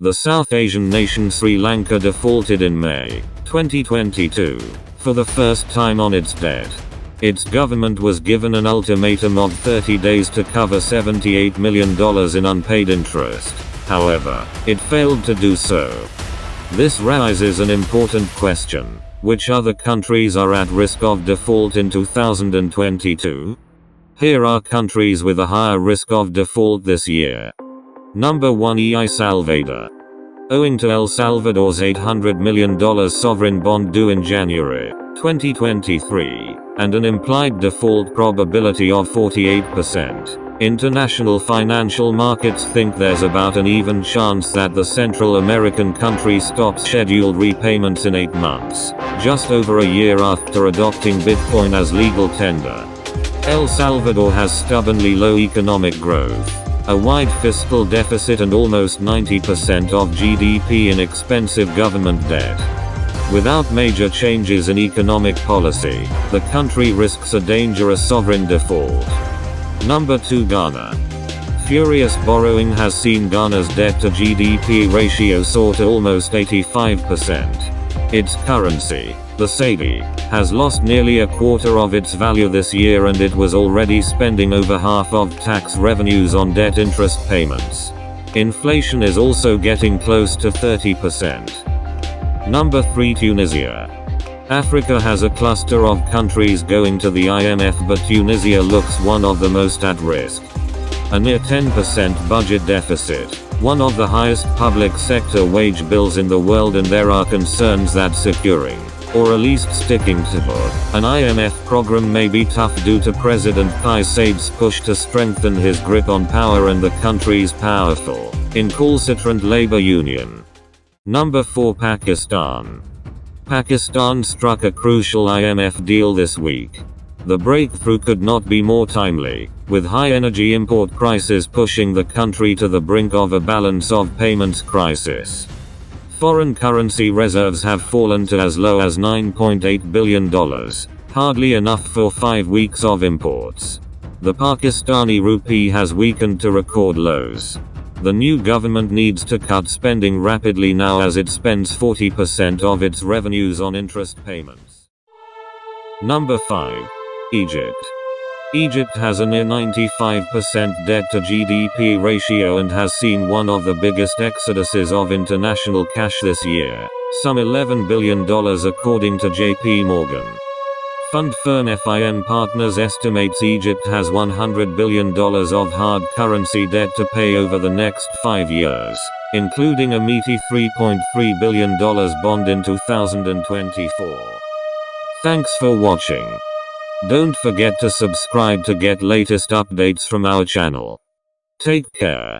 The South Asian nation Sri Lanka defaulted in May 2022 for the first time on its debt. Its government was given an ultimatum of 30 days to cover $78 million in unpaid interest. However, it failed to do so. This raises an important question. Which other countries are at risk of default in 2022? Here are countries with a higher risk of default this year. Number 1, El Salvador. Owing to El Salvador's $800 million sovereign bond due in January 2023, and an implied default probability of 48%, international financial markets think there's about an even chance that the Central American country stops scheduled repayments in 8 months, just over a year after adopting Bitcoin as legal tender. El Salvador has stubbornly low economic growth, a wide fiscal deficit and almost 90% of GDP in expensive government debt. Without major changes in economic policy, the country risks a dangerous sovereign default. Number 2, Ghana. Furious borrowing has seen Ghana's debt to GDP ratio soar to almost 85%. Its currency, the cedi, has lost nearly a quarter of its value this year, and it was already spending over half of tax revenues on debt interest payments. Inflation is also getting close to 30%. Number 3, Tunisia. Africa has a cluster of countries going to the IMF, but Tunisia looks one of the most at risk. A near 10% budget deficit, one of the highest public sector wage bills in the world, and there are concerns that securing, or at least sticking to, an IMF program may be tough due to President Kais Saied's push to strengthen his grip on power and the country's powerful, incalcitrant labor union. Number 4, Pakistan. Pakistan struck a crucial IMF deal this week. The breakthrough could not be more timely, with high energy import prices pushing the country to the brink of a balance of payments crisis. Foreign currency reserves have fallen to as low as $9.8 billion, hardly enough for 5 weeks of imports. The Pakistani rupee has weakened to record lows. The new government needs to cut spending rapidly now, as it spends 40% of its revenues on interest payments. Number 5. Egypt. Egypt has a near 95% debt to GDP ratio and has seen one of the biggest exoduses of international cash this year, some $11 billion according to JP Morgan. Fund firm FIN Partners estimates Egypt has $100 billion of hard currency debt to pay over the next 5 years, including a meaty $3.3 billion bond in 2024. Thanks for watching. Don't forget to subscribe to get latest updates from our channel. Take care.